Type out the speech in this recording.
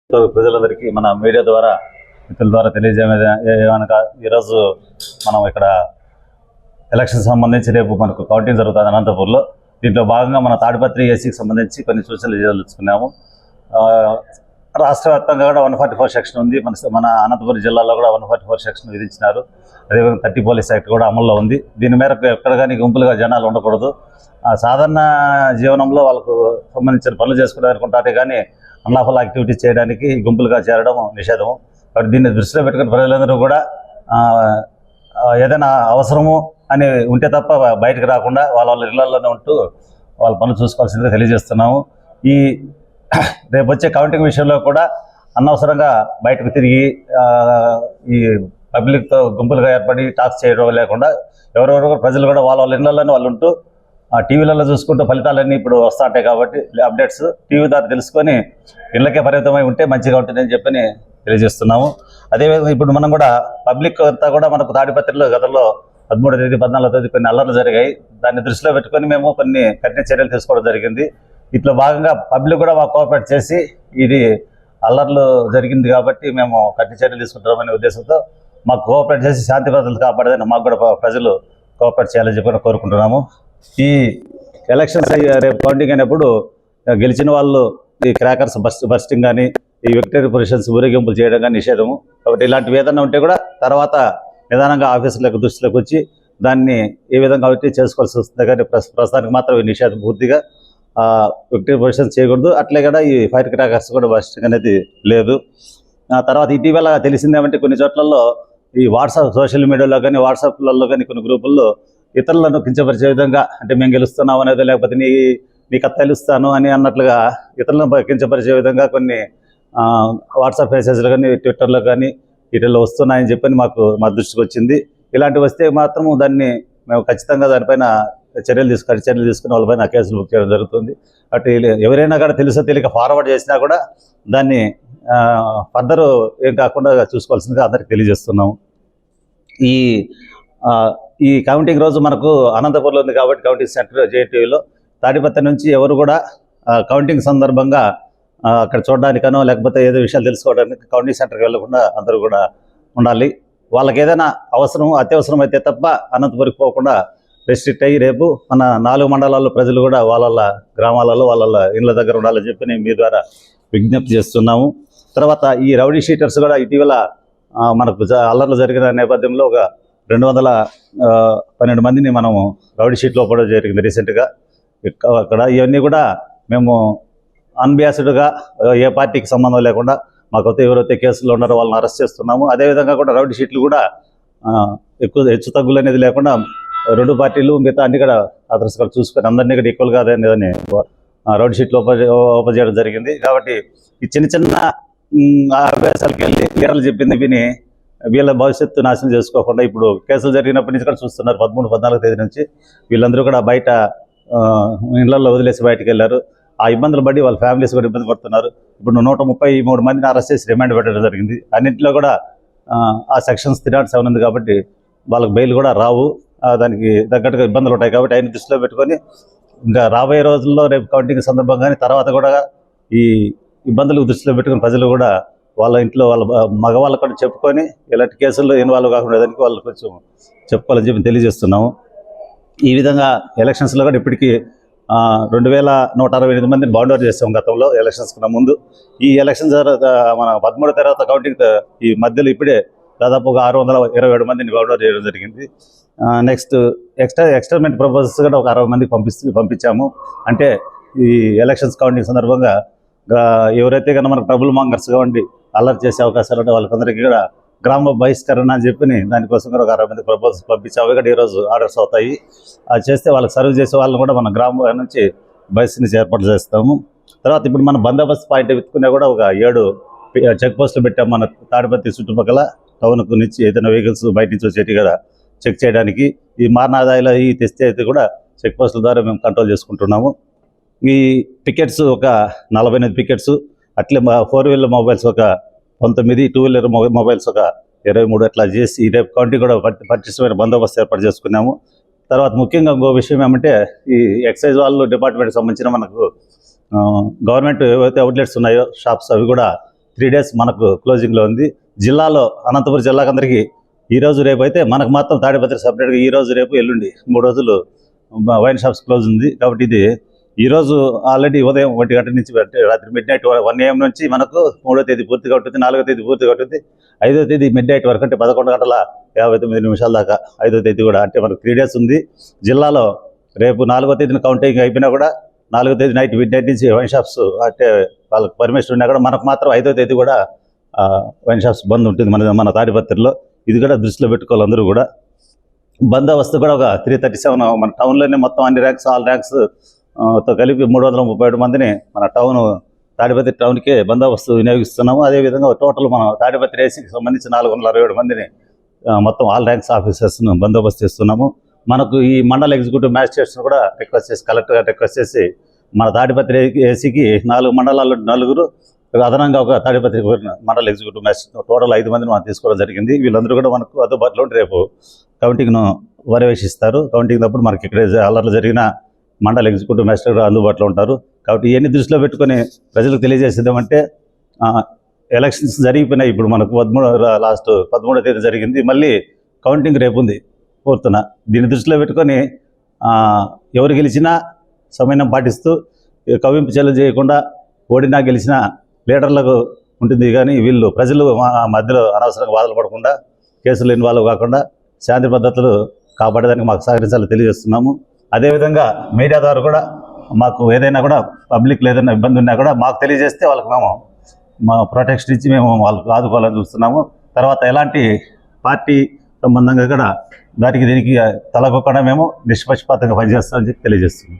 ప్రజలందరికీ మన మీడియా ద్వారా మిత్రుల ద్వారా తెలియజేయమనగా ఈరోజు మనం ఇక్కడ ఎలక్షన్ సంబంధించి రేపు మనకు కౌంటింగ్ జరుగుతుంది అనంతపూర్లో. దీంట్లో భాగంగా మన తాడిపత్రి ఏసీకి సంబంధించి కొన్ని సూచనలు చేయదలుచుకున్నాము. రాష్ట్ర వ్యాప్తంగా కూడా 144 సెక్షన్ ఉంది. మన అనంతపురం జిల్లాలో కూడా 144 సెక్షన్ విధించినారు. అదేవిధంగా 30 పోలీస్ యాక్ట్ కూడా అమల్లో ఉంది. దీని మేరకు ఎక్కడ కానీ గుంపులుగా జనాలు ఉండకూడదు. సాధారణ జీవనంలో వాళ్ళకు సంబంధించిన పనులు చేసుకునేనుకుంటారే కానీ అన్లాఫుల్ యాక్టివిటీస్ చేయడానికి గుంపులుగా చేరడం నిషేధము. కాబట్టి దీన్ని దృష్టిలో పెట్టుకుని ప్రజలందరూ కూడా ఏదైనా అవసరము అని ఉంటే తప్ప బయటకు రాకుండా వాళ్ళ ఇళ్లలోనే ఉంటూ వాళ్ళ పనులు చూసుకోవాల్సిందిగా తెలియజేస్తున్నాము. ఈ రేపు వచ్చే కౌంటింగ్ విషయంలో కూడా అనవసరంగా బయటకు తిరిగి ఈ పబ్లిక్తో గుంపులుగా ఏర్పడి టాక్స్ చేయడం లేకుండా ఎవరెవరు ప్రజలు కూడా వాళ్ళ ఇళ్లలోనే వాళ్ళు ఉంటూ టీవీలలో చూసుకుంటూ ఫలితాలన్నీ ఇప్పుడు వస్తూ ఉంటాయి కాబట్టి అప్డేట్స్ టీవీ ద్వారా తెలుసుకొని ఇళ్ళకే పరిమితమై ఉంటే మంచిగా ఉంటుందని చెప్పి తెలియజేస్తున్నాము. అదేవిధంగా ఇప్పుడు మనం కూడా పబ్లిక్ అంతా కూడా మనకు తాడిపత్రిలో గతంలో 13వ తేదీ 14వ తేదీ కొన్ని అల్లర్లు జరిగాయి. దాన్ని దృష్టిలో పెట్టుకొని మేము కొన్ని కఠిన చర్యలు తీసుకోవడం జరిగింది. ఇట్లా భాగంగా పబ్లిక్ కూడా మాకు కోఆపరేట్ చేసి ఇది అల్లర్లు జరిగింది కాబట్టి మేము కఠిన చర్యలు తీసుకుంటామనే ఉద్దేశంతో మాకు కోఆపరేట్ చేసి శాంతి భద్రతలు కాపాడదని మాకు కూడా ప్రజలు కోఆపరేట్ చేయాలని చెప్పి కోరుకుంటున్నాము. ఈ ఎలక్షన్స్ రేపు కౌంటింగ్ అయినప్పుడు గెలిచిన వాళ్ళు ఈ క్రాకర్స్ బస్టింగ్ కానీ ఈ విక్టరీ పొజిషన్స్ ఊరేగింపులు చేయడం కానీ నిషేధము. కాబట్టి ఇలాంటివి ఏదైనా ఉంటే కూడా తర్వాత నిదానంగా ఆఫీసులకు దృష్టిలోకి వచ్చి దాన్ని ఏ విధంగా అవుట్ చేసుకోవాల్సి వస్తుంది. కానీ ప్రస్తుతానికి మాత్రం ఈ నిషేధం పూర్తిగా విక్టరీ పొజిషన్స్ చేయకూడదు. అట్లే కూడా ఈ ఫైర్ క్రాకర్స్ కూడా బస్టింగ్ అనేది లేదు. తర్వాత ఇటీవల తెలిసిందేమంటే కొన్ని చోట్లలో ఈ వాట్సాప్ సోషల్ మీడియాలో కానీ వాట్సాప్లలో కానీ కొన్ని గ్రూపుల్లో ఇతరులను కించపరిచే విధంగా అంటే మేము గెలుస్తున్నాం అనేది లేకపోతే నీకు తెలుస్తాను అని అన్నట్లుగా ఇతరులను కించపరిచే విధంగా కొన్ని వాట్సాప్ మెసేజ్లు కానీ ట్విట్టర్లో కానీ వీటిల్లో వస్తున్నాయని చెప్పని మా దృష్టికి వచ్చింది. ఇలాంటివి వస్తే మాత్రం దాన్ని మేము ఖచ్చితంగా దానిపైన చర్యలు తీసుకుని వాళ్ళపైన కేసులు బుక్ చేయడం జరుగుతుంది. అటు ఎవరైనా కూడా తెలుసో తెలియక ఫార్వర్డ్ చేసినా కూడా దాన్ని ఫర్దర్ ఏం కాకుండా చూసుకోవాల్సిందిగా అందరికి తెలియజేస్తున్నాము. ఈ కౌంటింగ్ రోజు మనకు అనంతపూర్లో ఉంది కాబట్టి కౌంటింగ్ సెంటర్ జేఎన్టీయూలో తాడిపత్రి నుంచి ఎవరు కూడా కౌంటింగ్ సందర్భంగా అక్కడ చూడడానికనో లేకపోతే ఏదో విషయాలు తెలుసుకోవడానికి కౌంటింగ్ సెంటర్కి వెళ్ళకుండా అందరూ కూడా ఉండాలి. వాళ్ళకి ఏదైనా అత్యవసరం అయితే తప్ప అనంతపురికి పోకుండా రెస్ట్రిక్ట్ అయ్యి రేపు మన 4 మండలాల్లో ప్రజలు కూడా వాళ్ళ గ్రామాలలో వాళ్ళ ఇళ్ళ దగ్గర ఉండాలని చెప్పి మీ ద్వారా విజ్ఞప్తి చేస్తున్నాము. తర్వాత ఈ రౌడీ షీటర్స్ కూడా ఇటీవల మనకు అల్లర్లు జరిగిన నేపథ్యంలో ఒక 212 మందిని మనము రౌడీ షీట్లో కూడా జరిగింది రీసెంట్గా. అక్కడ ఇవన్నీ కూడా మేము అన్బియాస్డ్గా ఏ పార్టీకి సంబంధం లేకుండా మాకైతే ఎవరైతే కేసులో ఉన్నారో వాళ్ళని అరెస్ట్ చేస్తున్నాము. అదేవిధంగా కూడా రౌడీ షీట్లు కూడా హెచ్చు తగ్గులు అనేది లేకుండా 2 పార్టీలు మిగతా అన్ని కూడా అదర్స్ కూడా చూసుకొని అందరినీ కూడా ఈక్వల్గా అదేదని రౌడీ షీట్లు ఓపెన్ చేయడం జరిగింది. కాబట్టి ఈ చిన్న అభ్యాసాలకు వెళ్ళి లీడర్లు చెప్పింది విని వీళ్ళ భవిష్యత్తు నాశనం చేసుకోకుండా ఇప్పుడు కేసులు జరిగినప్పటి నుంచి కూడా చూస్తున్నారు. 13, 14వ తేదీ నుంచి వీళ్ళందరూ కూడా బయట ఇళ్లలో వదిలేసి బయటకు వెళ్ళారు. ఆ ఇబ్బందులు బట్టి వాళ్ళ ఫ్యామిలీస్ కూడా ఇబ్బంది పడుతున్నారు. ఇప్పుడు 133 మందిని అరెస్ట్ చేసి రిమాండ్ పెట్టడం జరిగింది. అన్నింటిలో కూడా ఆ సెక్షన్స్ 307 ఉంది కాబట్టి వాళ్ళకి బెయిల్ కూడా రావు. దానికి తగ్గట్టుగా ఇబ్బందులు ఉంటాయి కాబట్టి ఆయన దృష్టిలో పెట్టుకొని ఇంకా రాబోయే రోజుల్లో రేపు కౌంటింగ్ సందర్భంగానే తర్వాత కూడా ఈ ఇబ్బందులు దృష్టిలో పెట్టుకుని ప్రజలు కూడా వాళ్ళ ఇంట్లో వాళ్ళ మగవాళ్ళకు కూడా చెప్పుకొని ఇలాంటి కేసుల్లో ఇన్వాల్వ్ కాకుండా దానికి వాళ్ళు కొంచెం చెప్పుకోవాలని చెప్పి తెలియజేస్తున్నాము. ఈ విధంగా ఎలక్షన్స్లో కూడా ఇప్పటికీ 2168 మందిని బౌండ్ ఓవర్ చేస్తాం గతంలో ఎలక్షన్స్ కన్నా ముందు. ఈ ఎలక్షన్ మన 13వ తర్వాత కౌంటింగ్ ఈ మధ్యలో ఇప్పుడే దాదాపుగా 627 మందిని బౌండ్ ఓవర్ చేయడం జరిగింది. నెక్స్ట్ ఎక్స్టర్మెంట్ ప్రపోజల్స్ కూడా ఒక 60 మందికి పంపించాము. అంటే ఈ ఎలక్షన్స్ కౌంటింగ్ సందర్భంగా ఎవరైతే కన్నా మనకు ట్రబుల్ మాంగర్స్ కావండి అలర్ట్ చేసే అవకాశాలు ఉంటే వాళ్ళకందరికీ కూడా గ్రామ బహిష్కరణ అని చెప్పి దానికోసం కూడా ఒక 60 మంది ప్రపోజల్స్ పంపించాము. ఇక్కడ ఈరోజు ఆర్డర్స్ అవుతాయి. అది చేస్తే వాళ్ళకి సర్వ్ చేసే వాళ్ళని కూడా మన గ్రామం నుంచి బహిష్కరించి ఏర్పాటు చేస్తాము. తర్వాత ఇప్పుడు మన బందోబస్తు పాయింట్ వెతుకునే కూడా ఒక 7 చెక్ పోస్టులు పెట్టాము మన తాడిపత్రి చుట్టుపక్కల టౌన్కు నుంచి ఏదైనా వెహికల్స్ బయట నుంచి వచ్చేటి కూడా చెక్ చేయడానికి. ఈ మారణాదాయిలో ఈ తెస్తే అయితే కూడా చెక్ పోస్టుల ద్వారా మేము కంట్రోల్ చేసుకుంటున్నాము. ఈ పికెట్స్ ఒక 48 పికెట్స్, అట్లే 4 వీలర్ మొబైల్స్ ఒక 19, 2 వీలర్ మొబైల్స్ ఒక 23 అట్లా చేసి రేపు కౌంటింగ్ కూడా పటిష్టమైన బందోబస్తు ఏర్పాటు చేసుకున్నాము. తర్వాత ముఖ్యంగా ఇంకో విషయం ఏమంటే ఈ ఎక్సైజ్ వాళ్ళు డిపార్ట్మెంట్కి సంబంధించిన మనకు గవర్నమెంట్ ఏవైతే అవుట్లెట్స్ ఉన్నాయో షాప్స్ అవి కూడా 3 days మనకు క్లోజింగ్లో ఉంది. జిల్లాలో అనంతపురం జిల్లాకు అందరికీ ఈరోజు రేపు అయితే మనకు మాత్రం తాడిపత్రి సపరేట్గా ఈరోజు రేపు ఎల్లుండి 3 రోజులు వైన్ షాప్స్ క్లోజ్ ఉంది. కాబట్టి ఇది ఈరోజు ఆల్రెడీ ఉదయం 1 గంట నుంచి రాత్రి మిడ్ నైట్ 1 AM నుంచి మనకు 3వ తేదీ పూర్తిగా ఉంటుంది, 4వ తేదీ పూర్తిగా ఉంటుంది, 5వ తేదీ మిడ్ నైట్ వరకు అంటే 11:59 దాకా 5వ తేదీ కూడా అంటే మనకు 3 days ఉంది. జిల్లాలో రేపు 4వ తేదీన కౌంటింగ్ అయిపోయినా కూడా 4వ తేదీ నైట్ మిడ్ నైట్ నుంచి వైన్ షాప్స్ అంటే వాళ్ళకి పర్మిషన్ ఉన్నా కూడా మనకు మాత్రం 5వ తేదీ కూడా వైన్ షాప్స్ బంద్ ఉంటుంది మన తాడిపత్రిలో. ఇది కూడా దృష్టిలో పెట్టుకోవాలి అందరూ కూడా. బందోబస్తు కూడా ఒక 337 మన టౌన్లోనే మొత్తం అన్ని ర్యాంక్స్ ఆల్ ర్యాంక్స్ తో కలిపి 337 మందిని మన తాడిపత్రి టౌన్కే బందోబస్తు వినియోగిస్తున్నాము. అదేవిధంగా టోటల్ మనం తాడిపత్రి ఏసీకి సంబంధించి 467 మందిని మొత్తం ఆల్ ర్యాంక్స్ ఆఫీసర్స్ను బందోబస్తు చేస్తున్నాము. మనకు ఈ మండల ఎగ్జిక్యూటివ్ మ్యాజిస్ట్రేట్స్ను కూడా రిక్వెస్ట్ చేసి కలెక్టర్ గారు రిక్వెస్ట్ చేసి మన తాడిపత్రి ఏసీకి 4 మండలాల్లో 4 అదనంగా ఒక తాడిపత్రి మండల ఎగ్జిక్యూటివ్ మ్యాజిస్ట్రేట్ టోటల్ 5 మందిని మనం తీసుకోవడం జరిగింది. వీళ్ళందరూ కూడా మనకు అందుబాటులో ఉండి రేపు కౌంటింగ్ను పర్యవేక్షిస్తారు. కౌంటింగ్ అప్పుడు మనకి ఇక్కడ అల్లర్లు జరిగిన మండల ఎగ్జిక్యూటివ్ మ్యాజిస్ట్రేట్ అందబాటులో ఉంటారు. కాబట్టి ఇవన్నీ దృష్టిలో పెట్టుకొని ప్రజలకు తెలియజేసేదేమంటే ఎలక్షన్స్ జరిగిపోయినాయి. ఇప్పుడు మనకు 13వ తేదీ జరిగింది, మళ్ళీ కౌంటింగ్ రేపు ఉంది 4th. దీన్ని దృష్టిలో పెట్టుకొని ఎవరు గెలిచినా సమయం పాటిస్తూ కవింపు చర్యలు చేయకుండా ఓడినా గెలిచిన లీడర్లకు ఉంటుంది. కానీ వీళ్ళు ప్రజలు మధ్యలో అనవసరంగా బాధలు పడకుండా కేసులు ఇన్వాల్వ్ కాకుండా శాంతి పద్ధతులు కాపాడేదానికి మాకు సహకరించాలని తెలియజేస్తున్నాము. అదేవిధంగా మీడియా ద్వారా కూడా మాకు ఏదైనా కూడా పబ్లిక్లో ఏదైనా ఇబ్బంది ఉన్నా కూడా మాకు తెలియజేస్తే వాళ్ళకి మేము మా ప్రొటెక్షన్ ఇచ్చి మేము వాళ్ళకు ఆదుకోవాలని చూస్తున్నాము. తర్వాత ఎలాంటి పార్టీ సంబంధంగా కూడా దీనికి తలకొకుండా మేము నిష్పక్షపాతంగా పనిచేస్తామని చెప్పి తెలియజేస్తున్నాం.